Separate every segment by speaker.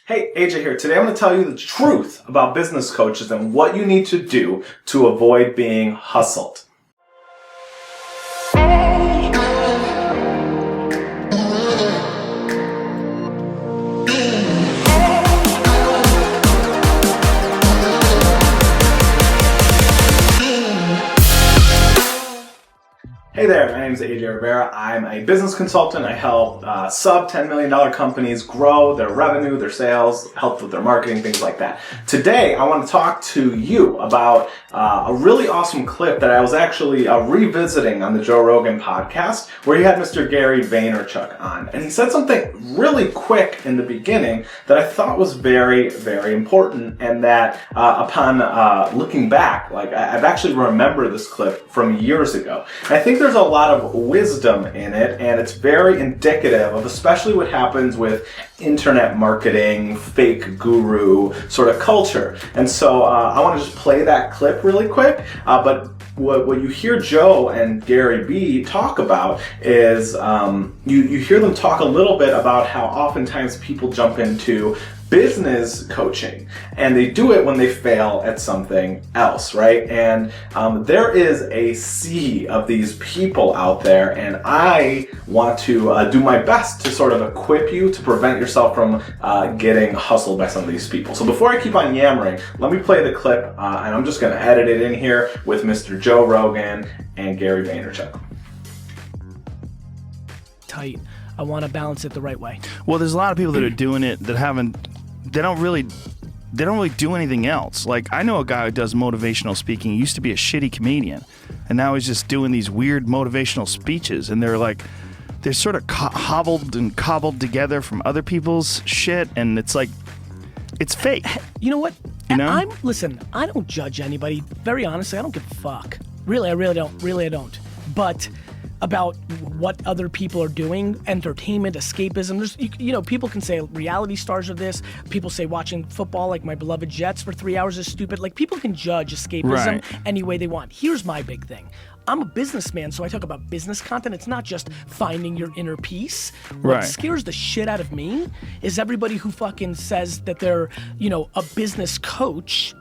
Speaker 1: Hey, AJ here. Today I'm going to tell you the truth about business coaches and what you need to do to avoid being hustled. Hey there, my name is AJ Rivera. I'm a business consultant. I help sub $10 million companies grow their revenue, their sales, help with their marketing, things like that. Today, I want to talk to you about a really awesome clip that I was actually revisiting on the Joe Rogan podcast, where he had Mr. Gary Vaynerchuk on. And he said something really quick in the beginning that I thought was very, very important, and that upon looking back, I've actually remembered this clip from years ago. And I think there's a lot of wisdom in it, and it's very indicative of especially what happens with internet marketing, fake guru sort of culture. And so I want to just play that clip really quick, but what you hear Joe and GaryVee talk about is you hear them talk a little bit about how oftentimes people jump into business coaching, and they do it when they fail at something else, right? And there is a sea of these people out there, and I want to do my best to sort of equip you to prevent yourself from getting hustled by some of these people. So before I keep on yammering, let me play the clip, and I'm just going to edit it in here with Mr. Joe Rogan and Gary Vaynerchuk.
Speaker 2: Tight. I want to balance it the right way.
Speaker 3: Well, there's a lot of people that are doing it that they don't really do anything else. Like, I know a guy who does motivational speaking. He used to be a shitty comedian, and now he's just doing these weird motivational speeches, and they're sort of hobbled and cobbled together from other people's shit, and it's like, it's fake.
Speaker 2: You know what?
Speaker 3: You know?
Speaker 2: Listen, I don't judge anybody. Very honestly, I don't give a fuck. Really, I really don't. But about what other people are doing, entertainment, escapism. There's, people can say reality stars are this. People say watching football, like my beloved Jets, for 3 hours is stupid. Like, people can judge escapism any way they want. Here's my big thing. I'm a businessman, so I talk about business content. It's not just finding your inner peace. What scares the shit out of me is everybody who fucking says that they're, a business coach,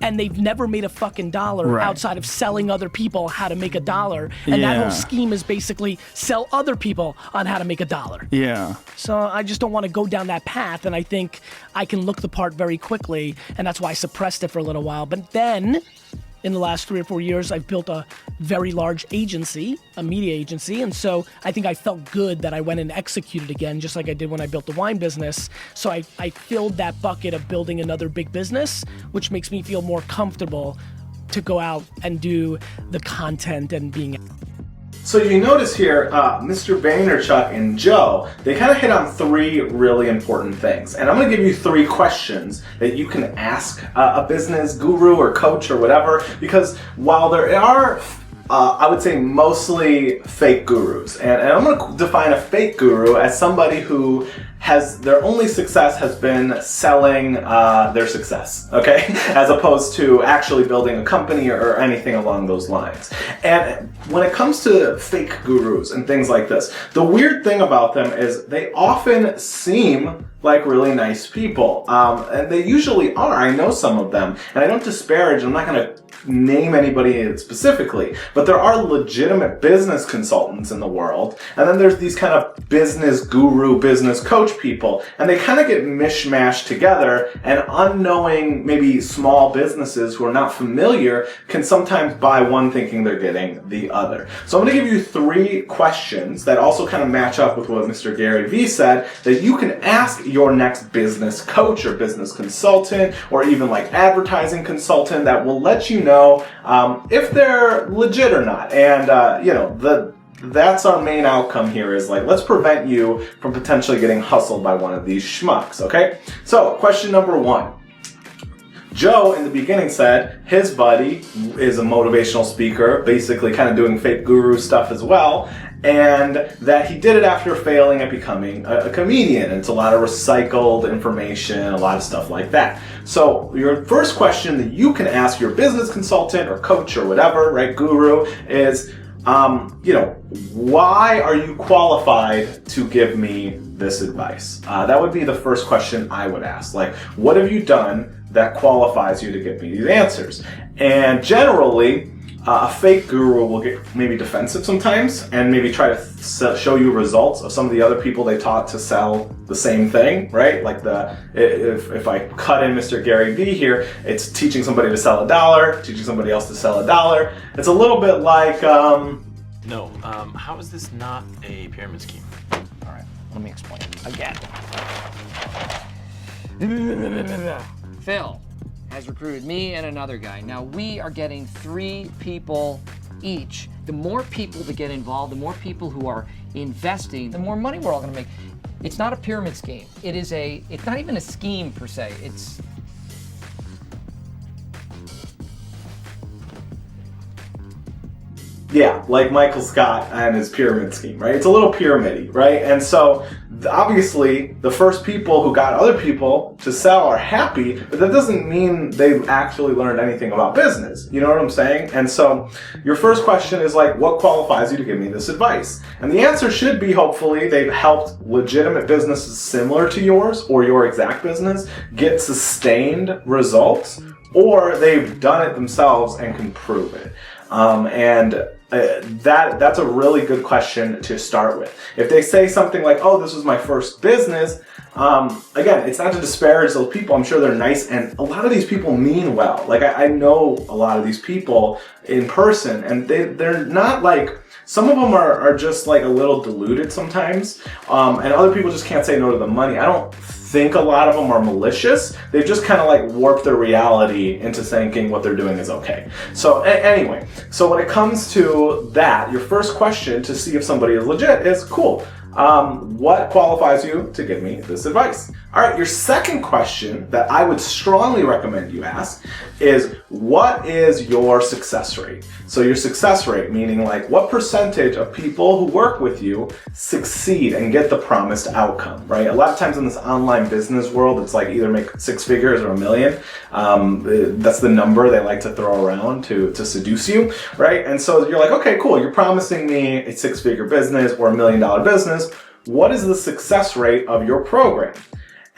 Speaker 2: and they've never made a fucking dollar outside of selling other people how to make a dollar. And that whole scheme is basically sell other people on how to make a dollar.
Speaker 3: Yeah.
Speaker 2: So I just don't want to go down that path, and I think I can look the part very quickly, and that's why I suppressed it for a little while. But then, in the last 3 or 4 years, I've built a very large agency, a media agency, and so I think I felt good that I went and executed again, just like I did when I built the wine business. So I filled that bucket of building another big business, which makes me feel more comfortable to go out and do the content and being.
Speaker 1: So you notice here, Mr. Vaynerchuk and Joe, they kind of hit on 3 really important things. And I'm going to give you 3 questions that you can ask a business guru or coach or whatever, because while there are I would say mostly fake gurus. And I'm going to define a fake guru as somebody who has their only success has been selling their success, okay? As opposed to actually building a company or anything along those lines. And when it comes to fake gurus and things like this, the weird thing about them is they often seem like really nice people. And they usually are. I know some of them. And I don't disparage, I'm not going to name anybody specifically, but there are legitimate business consultants in the world, and then there's these kind of business guru, business coach people, and they kind of get mishmashed together, and unknowing, maybe small businesses who are not familiar can sometimes buy one thinking they're getting the other. So I'm going to give you 3 questions that also kind of match up with what Mr. GaryVee said that you can ask your next business coach or business consultant or even like advertising consultant that will let you know if they're legit or not. And that's our main outcome here, is like, let's prevent you from potentially getting hustled by one of these schmucks, okay? So question number 1. Joe in the beginning said his buddy is a motivational speaker, basically kind of doing fake guru stuff as well, and that he did it after failing at becoming a comedian. It's a lot of recycled information, a lot of stuff like that. So your first question that you can ask your business consultant or coach or whatever, right, guru, is why are you qualified to give me this advice? That would be the first question I would ask. Like, what have you done that qualifies you to give me these answers? And generally, a fake guru will get maybe defensive sometimes and maybe try to show you results of some of the other people they taught to sell the same thing, right? Like if I cut in Mr. GaryVee here, it's teaching somebody to sell $1, teaching somebody else to sell $1. It's a little bit like...
Speaker 4: No, how is this not a pyramid scheme?
Speaker 5: All right, let me explain again. Phil has recruited me and another guy. Now we are getting 3 people each. The more people that get involved, the more people who are investing, the more money we're all gonna make. It's not a pyramid scheme. It's not even a scheme per se.
Speaker 1: Yeah, like Michael Scott and his pyramid scheme, right? It's a little pyramid-y, right? And so obviously the first people who got other people to sell are happy, but that doesn't mean they've actually learned anything about business. You know what I'm saying? And so your first question is like, what qualifies you to give me this advice? And the answer should be, hopefully, they've helped legitimate businesses similar to yours or your exact business get sustained results, or they've done it themselves and can prove it. That's a really good question to start with. If they say something like, oh, this was my first business, again, it's not to disparage those people. I'm sure they're nice, and a lot of these people mean well. Like, I know a lot of these people in person, and they're not like... Some of them are just like a little deluded sometimes, and other people just can't say no to the money. I don't think a lot of them are malicious. They've just kind of like warped their reality into thinking what they're doing is okay. So anyway, so when it comes to that, your first question to see if somebody is legit is, cool, what qualifies you to give me this advice? All right, your second question that I would strongly recommend you ask is, what is your success rate? So your success rate, meaning like what percentage of people who work with you succeed and get the promised outcome, right? A lot of times in this online business world, it's like either make 6 figures or $1 million. That's the number they like to throw around to seduce you, right? And so you're like, okay, cool, you're promising me a 6-figure business or $1 million business. What is the success rate of your program?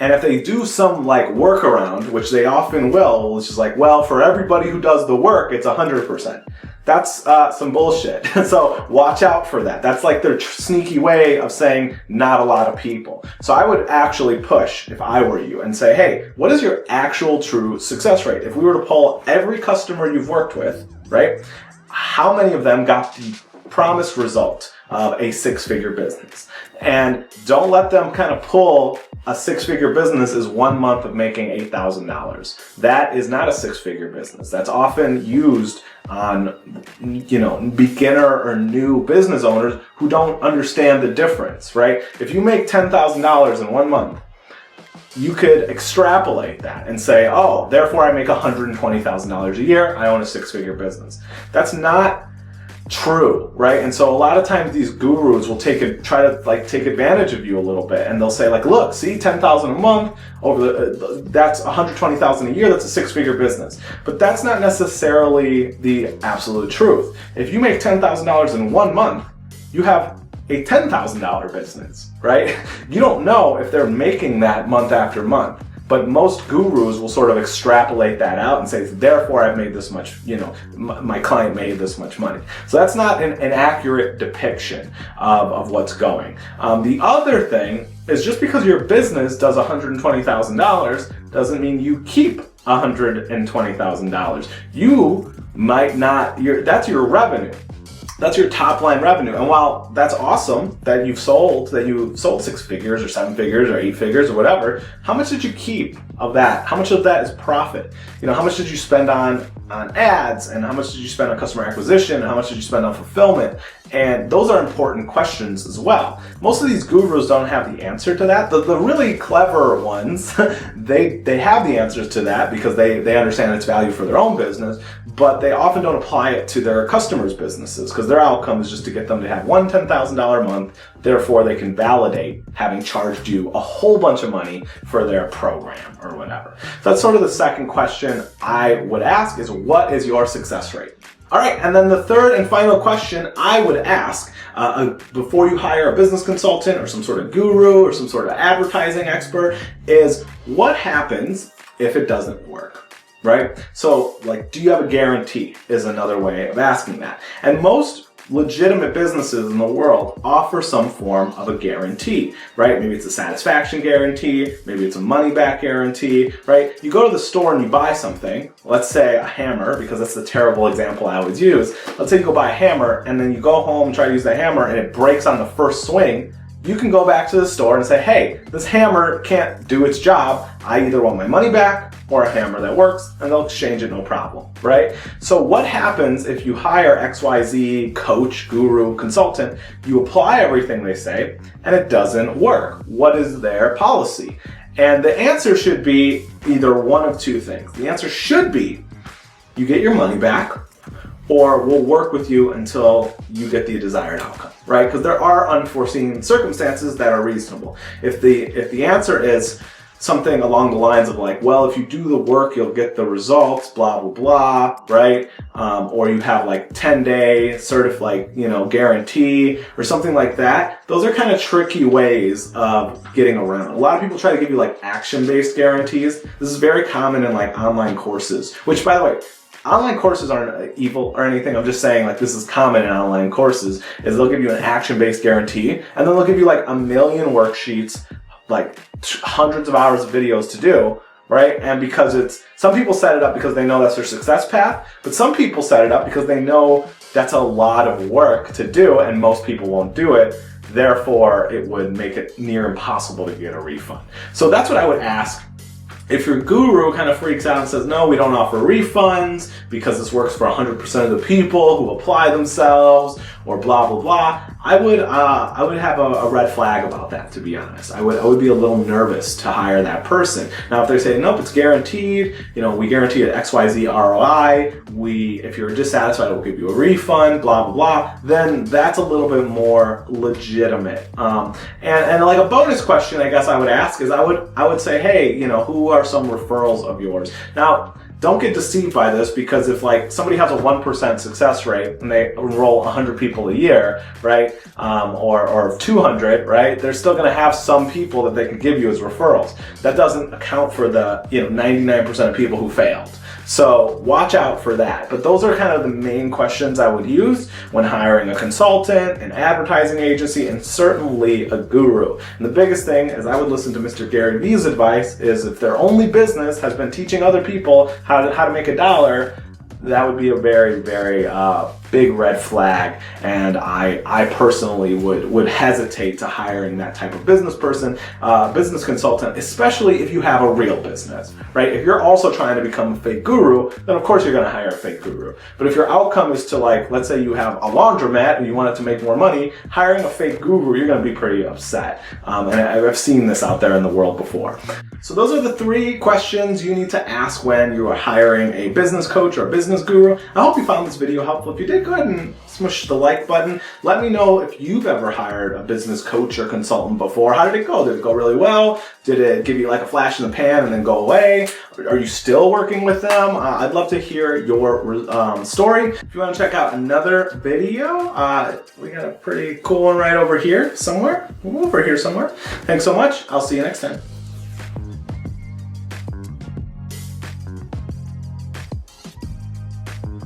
Speaker 1: And if they do some like workaround, which they often will, which is like, well, for everybody who does the work, it's 100%. That's some bullshit. So watch out for that. That's like their sneaky way of saying not a lot of people. So I would actually push, if I were you, and say, hey, what is your actual true success rate? If we were to poll every customer you've worked with, right, how many of them got the promised result of a 6-figure business? And don't let them kind of pull a 6-figure business is 1 month of making $8,000. That is not a 6-figure business. That's often used on, beginner or new business owners who don't understand the difference, right? If you make $10,000 in 1 month, you could extrapolate that and say, oh, therefore I make $120,000 a year. I own a 6-figure business. That's not true, right? And so a lot of times these gurus will try to take advantage of you a little bit, and they'll say like, look, see, 10,000 a month that's 120,000 a year. That's a 6-figure business. But that's not necessarily the absolute truth. If you make $10,000 in 1 month, you have a $10,000 business, right? You don't know if they're making that month after month. But most gurus will sort of extrapolate that out and say, therefore I've made this much, my client made this much money. So that's not an accurate depiction of what's going. The other thing is, just because your business does $120,000 doesn't mean you keep $120,000. You might not, that's your revenue. That's your top line revenue. And while that's awesome that you've sold 6 figures or 7 figures or 8 figures or whatever, how much did you keep of that? How much of that is profit? How much did you spend on ads, and how much did you spend on customer acquisition, and how much did you spend on fulfillment? And those are important questions as well. Most of these gurus don't have the answer to that. The really clever ones, they have the answers to that because they understand its value for their own business, but they often don't apply it to their customers' businesses because their outcome is just to get them to have one $10,000 a month. Therefore, they can validate having charged you a whole bunch of money for their program or whatever. So that's sort of the second question I would ask is, what is your success rate? All right, and then the third and final question I would ask before you hire a business consultant or some sort of guru or some sort of advertising expert is, what happens if it doesn't work, right? So, like, do you have a guarantee is another way of asking that. And most legitimate businesses in the world offer some form of a guarantee, right? Maybe it's a satisfaction guarantee, maybe it's a money back guarantee, right? You go to the store and you buy something, let's say a hammer, because that's the terrible example I always use. Let's say you go buy a hammer and then you go home and try to use the hammer and it breaks on the first swing. You can go back to the store and say, hey, this hammer can't do its job. I either want my money back or a hammer that works, and they'll exchange it no problem, right? So what happens if you hire XYZ coach, guru, consultant, you apply everything they say, and it doesn't work? What is their policy? And the answer should be either one of two things. The answer should be you get your money back, or we'll work with you until you get the desired outcome, right? Because there are unforeseen circumstances that are reasonable. If the answer is something along the lines of like, well, if you do the work, you'll get the results, blah, blah, blah, right? Or you have like 10-day guarantee or something like that. Those are kind of tricky ways of getting around. A lot of people try to give you like action-based guarantees. This is very common in like online courses, which, by the way, online courses aren't evil or anything. I'm just saying, like, this is common in online courses, is they'll give you an action-based guarantee, and then they'll give you like 1 million worksheets, like hundreds of hours of videos to do, right? And because some people set it up because they know that's their success path, but some people set it up because they know that's a lot of work to do and most people won't do it. Therefore, it would make it near impossible to get a refund. So that's what I would ask. If your guru kind of freaks out and says, no, we don't offer refunds because this works for 100% of the people who apply themselves, or blah, blah, blah, I would have a red flag about that, to be honest. I would be a little nervous to hire that person. Now, if they say, nope, it's guaranteed, we guarantee an XYZ ROI, if you're dissatisfied, we'll give you a refund, blah, blah, blah, then that's a little bit more legitimate. And like a bonus question, I guess I would ask is, I would say, hey, who are some referrals of yours? Now, don't get deceived by this, because if like somebody has a 1% success rate and they enroll 100 people a year, right, or 200, right, they're still going to have some people that they can give you as referrals. That doesn't account for the 99% of people who failed. So watch out for that. But those are kind of the main questions I would use when hiring a consultant, an advertising agency, and certainly a guru. And the biggest thing is I would listen to Mr. GaryVee's advice is, if their only business has been teaching other people how to make $1, that would be a very, very big red flag, and I personally would hesitate to hiring that type of business person, business consultant, especially if you have a real business, right? If you're also trying to become a fake guru, then of course you're going to hire a fake guru. But if your outcome is to, like, let's say you have a laundromat and you want it to make more money, hiring a fake guru, you're going to be pretty upset. And I've seen this out there in the world before. So those are the 3 questions you need to ask when you are hiring a business coach or a business guru. I hope you found this video helpful. If you did, go ahead and smush the like button. Let me know if you've ever hired a business coach or consultant before. How did it go? Did it go really well? Did it give you like a flash in the pan and then go away? Are you still working with them? I'd love to hear your story. If you want to check out another video, we got a pretty cool one right over here somewhere. Over here somewhere. Thanks so much. I'll see you next time.